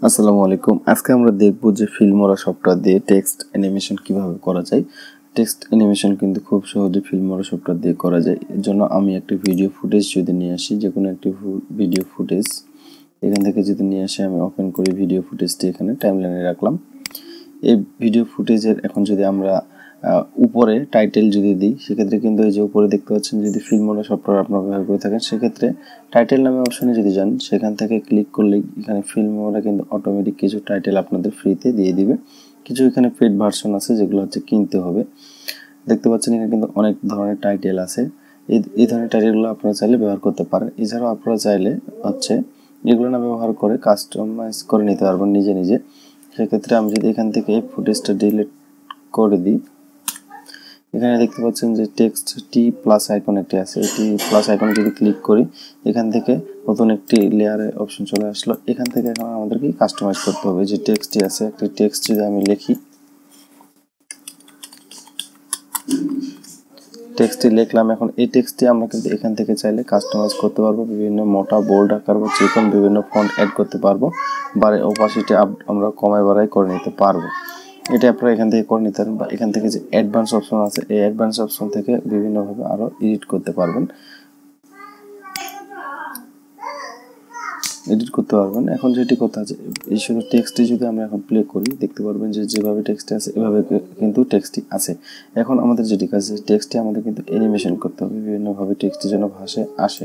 আসসালামু আলাইকুম। আজকে আমরা দেখব যে ফিল্মোরা সফটওয়্যার দিয়ে টেক্সট অ্যানিমেশন কিভাবে করা যায়। টেক্সট অ্যানিমেশন কিন্তু খুব সহজে ফিল্মোরা সফটওয়্যার দিয়ে করা যায়। এর জন্য আমি একটি ভিডিও ফুটেজ যদি নিয়ে আসি, যে কোনো একটি ভিডিও ফুটেজ এখান থেকে যদি নিয়ে আসি, আমি ওপেন করি ভিডিও ফুটেজটি, এখানে টাইমলাইনে রাখলাম। এই ভিডিও ফুটেজের এখন যদি আমরা উপরে টাইটেল যদি দিই, সেক্ষেত্রে কিন্তু এই যে উপরে দেখতে পাচ্ছেন, যদি ফিল্মোরা সফটওয়্যার আপনারা ব্যবহার করে থাকেন, সেক্ষেত্রে টাইটেল নামে অপশনে যদি যান, সেখান থেকে ক্লিক করলেই এখানে ফিল্মোরা কিন্তু অটোমেটিক কিছু টাইটেল আপনাদের ফ্রিতে দিয়ে দিবে। কিছু এখানে পেড ভার্সন আছে, যেগুলো হচ্ছে কিনতে হবে। দেখতে পাচ্ছেন এখানে কিন্তু অনেক ধরনের টাইটেল আছে। এই ধরনের টাইটেলগুলো আপনারা চাইলে ব্যবহার করতে পারেন। এছাড়াও আপনারা চাইলে হচ্ছে এগুলো না ব্যবহার করে কাস্টমাইজ করে নিতে পারবেন নিজে নিজে। সেক্ষেত্রে আমি যদি এখান থেকে এই ফুটেজটা ডিলিট করে দিই, এখানে দেখতে পাচ্ছেন যে টেক্সট টি প্লাস আইকন একটি আছে। এই টি প্লাস আইকন যদি ক্লিক করি, এখান থেকে নতুন একটি লেয়ারের অপশন চলে আসলো। এখান থেকে এখন আমাদেরকে কাস্টমাইজ করতে হবে। যে টেক্সটটি আছে, একটি টেক্সট যদি আমি লিখি, টেক্সটটি লিখলাম। এখন এই টেক্সটটি আমরা কিন্তু এখান থেকে চাইলে কাস্টমাইজ করতে পারবো। বিভিন্ন মোটা, বোল্ড আকার বা চিকন বিভিন্ন ফন্ট অ্যাড করতে পারবো। ওপাসিটি আমরা কমায় বাড়াই করে নিতে পারবো। এটা আপনারা এখান থেকে করে নিতে পারেন, বা এখান থেকে যে অ্যাডভান্স অপশন আছে, এই অ্যাডভান্স অপশন থেকে বিভিন্নভাবে আরও এডিট করতে পারবেন। এখন যেটি কথা আছে, এই শুধু টেক্সটটি যদি আমরা এখন প্লে করি, দেখতে পারবেন যে যেভাবে টেক্সটটি আছে এভাবে কিন্তু টেক্সটটি আছে। এখন আমাদের যেটি কাজ, টেক্সটটি আমাদের কিন্তু অ্যানিমেশন করতে হবে, বিভিন্নভাবে টেক্সটটি যেন ভাষায় আসে।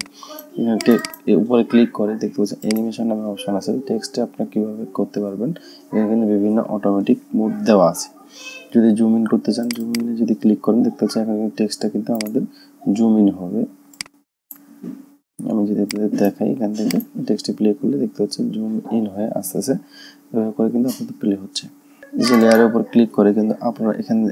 উপরে ক্লিক করে দেখতে পাচ্ছেন অ্যানিমেশন নামে অপশন আছে। টেক্সটটি আপনারা কীভাবে করতে পারবেন, এখানে কিন্তু বিভিন্ন অটোমেটিক মোড দেওয়া আছে। যদি জুম ইন করতে চান, জুম ইনে যদি ক্লিক করেন, দেখতে পাচ্ছেন এখানে টেক্সটটা কিন্তু আমাদের জুম ইন হবে। আমি যদি আপনাদের দেখাই, এখান থেকে টেক্সটটি প্লে করলে দেখতে পাচ্ছেন জুম ইন হয়ে আস্তে আস্তে এভাবে করে কিন্তু আপনাদের প্লে হচ্ছে। এই যে লেয়ারের উপর ক্লিক করে কিন্তু আপনারা এখানে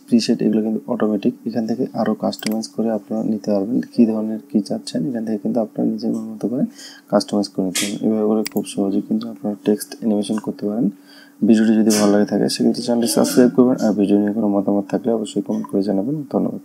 প্রিসেট, এগুলো কিন্তু অটোমেটিক এখান থেকে আরও কাস্টমাইজ করে আপনারা নিতে পারবেন। কী ধরনের কী চাচ্ছেন, এখান থেকে কিন্তু আপনারা নিজের মতো করে কাস্টমাইজ করে নিতে পারেন। এভাবে করে খুব সহজে কিন্তু আপনারা টেক্সট অ্যানিমেশন করতে পারেন। ভিডিওটি যদি ভালো লাগে থাকে, সেক্ষেত্রে চ্যানেলটি সাবস্ক্রাইব করবেন। আর ভিডিও নিয়ে কোনো মতামত থাকলে অবশ্যই কমেন্ট করে জানাবেন। ধন্যবাদ।